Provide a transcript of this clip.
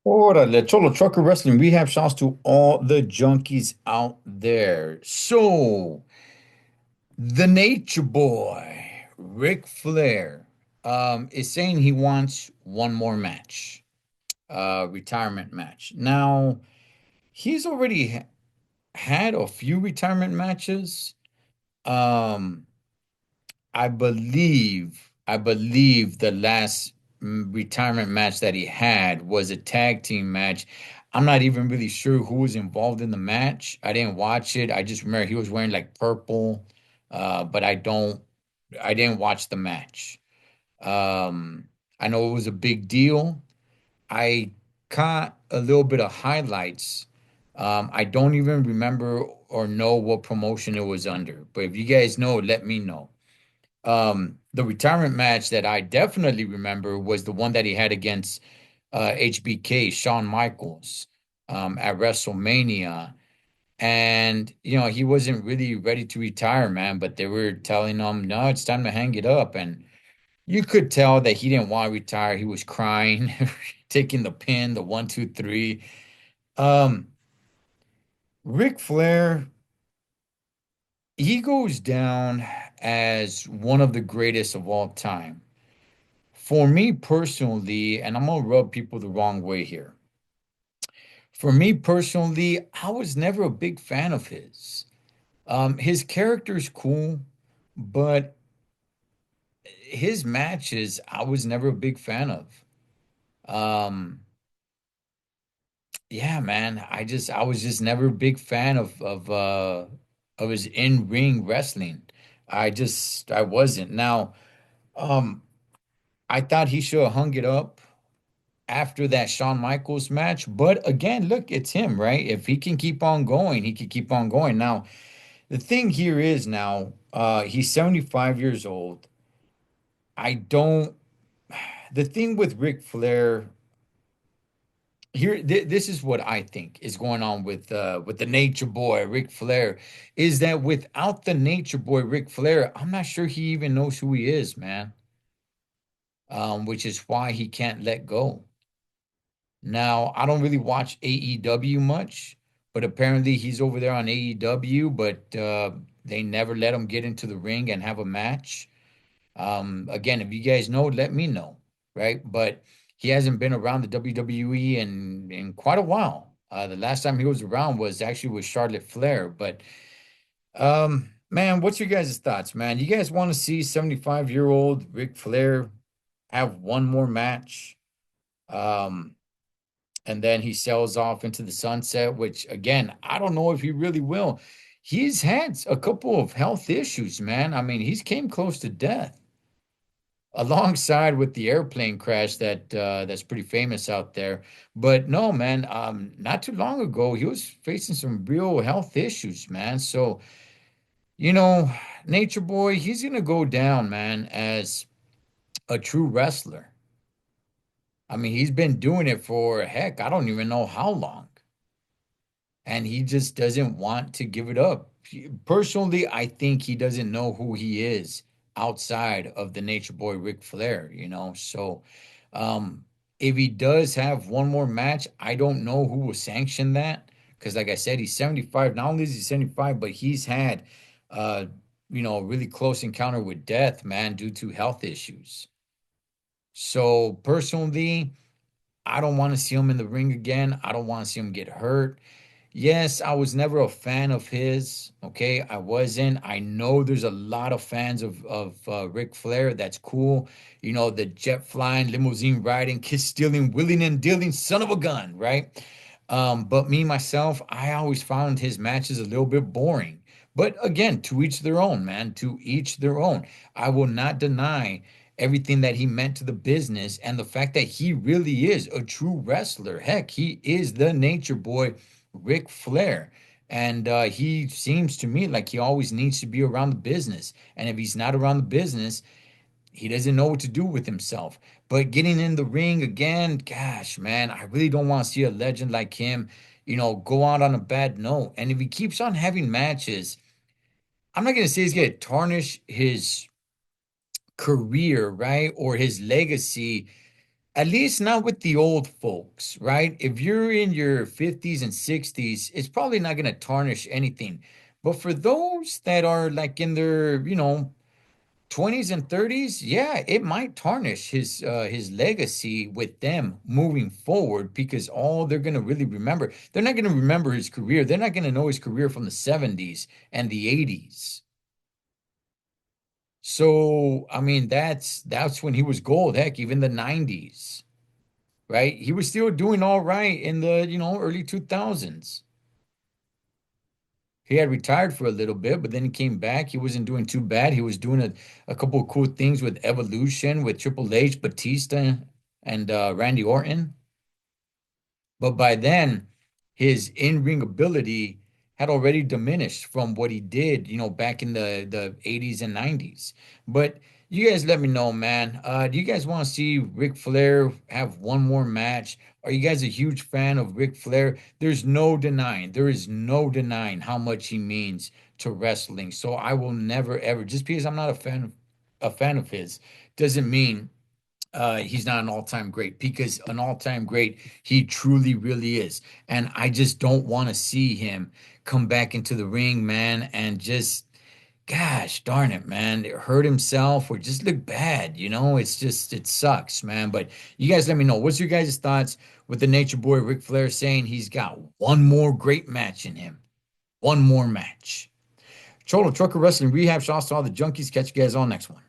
Órale, Cholo Trucker Wrestling Rehab. Shouts to all the junkies out there. So, the Nature Boy, Ric Flair, is saying he wants one more match, retirement match. Now, he's already had a few retirement matches. Um, I believe the last retirement match that he had was a tag team match. I'm not even really sure who was involved in the match. I didn't watch it. I just remember he was wearing like purple, but I didn't watch the match. Um, I know it was a big deal. I caught a little bit of highlights. I don't even remember or know what promotion it was under, but if you guys know, let me know. The retirement match that I definitely remember was the one that he had against HBK, Shawn Michaels, at WrestleMania. And, he wasn't really ready to retire, man, but they were telling him, no, it's time to hang it up. And you could tell that he didn't want to retire. He was crying, taking the pin, the 1, 2, 3. Um, Ric Flair, he goes down as one of the greatest of all time. For me personally, and I'm gonna rub people the wrong way here. For me personally, I was never a big fan of his. His character's cool, but his matches I was never a big fan of. Um, yeah, man, I was just never a big fan of his in-ring wrestling. I wasn't. Now, um, I thought he should have hung it up after that Shawn Michaels match. But again, look, it's him, right? If he can keep on going, he can keep on going. Now, the thing here is now, he's 75 years old. I don't, the thing with Ric Flair here, this is what I think is going on with the Nature Boy, Ric Flair, is that without the Nature Boy, Ric Flair, I'm not sure he even knows who he is, man. Which is why he can't let go. Now, I don't really watch AEW much, but apparently he's over there on AEW, but they never let him get into the ring and have a match. Again, if you guys know, let me know, right? But he hasn't been around the WWE in quite a while. The last time he was around was actually with Charlotte Flair. But man, what's your guys' thoughts, man? You guys want to see 75-year-old Ric Flair have one more match? Um, and then he sells off into the sunset, which again, I don't know if he really will. He's had a couple of health issues, man. I mean, he's came close to death alongside with the airplane crash that's pretty famous out there. But no, man, not too long ago, he was facing some real health issues, man. So, you know, Nature Boy, he's gonna go down, man, as a true wrestler. I mean, he's been doing it for heck, I don't even know how long. And he just doesn't want to give it up. Personally, I think he doesn't know who he is outside of the Nature Boy Ric Flair, So, um, if he does have one more match, I don't know who will sanction that because, like I said, he's 75. Not only is he 75, but he's had, uh, a really close encounter with death, man, due to health issues. So, personally, I don't want to see him in the ring again. I don't want to see him get hurt. Yes, I was never a fan of his. Okay, I wasn't. I know there's a lot of fans of Ric Flair. That's cool. The jet flying, limousine riding, kiss stealing, willing and dealing, son of a gun, right? But me myself, I always found his matches a little bit boring. But again, to each their own, man. To each their own. I will not deny everything that he meant to the business and the fact that he really is a true wrestler. Heck, he is the Nature Boy Ric Flair. And he seems to me like he always needs to be around the business. And if he's not around the business, he doesn't know what to do with himself. But getting in the ring again, gosh, man, I really don't want to see a legend like him, go out on a bad note. And if he keeps on having matches, I'm not going to say he's going to tarnish his career, right? Or his legacy At least not with the old folks, right? If you're in your 50s and 60s, it's probably not going to tarnish anything. But for those that are like in their, 20s and 30s, yeah, it might tarnish his legacy with them moving forward because all they're going to really remember, they're not going to remember his career. They're not going to know his career from the 70s and the 80s. So, I mean, that's when he was gold. Heck, even the 90s, right? He was still doing all right in the, early 2000s. He had retired for a little bit, but then he came back. He wasn't doing too bad. He was doing a couple of cool things with Evolution, with Triple H, Batista, and Randy Orton. But by then, his in-ring ability had already diminished from what he did, back in the 80s and 90s. But you guys let me know, man. Do you guys want to see Ric Flair have one more match? Are you guys a huge fan of Ric Flair? There is no denying how much he means to wrestling. So I will never ever, just because I'm not a fan of his, doesn't mean he's not an all-time great, because an all-time great he truly really is. And I just don't want to see him come back into the ring, man, and just, gosh darn it, man, hurt himself or just look bad. It's just, it sucks, man. But you guys let me know, what's your guys' thoughts with the Nature Boy Ric Flair saying he's got one more great match in him? One more match. Cholo Trucker Wrestling Rehab. Shouts to all the junkies. Catch you guys on next one.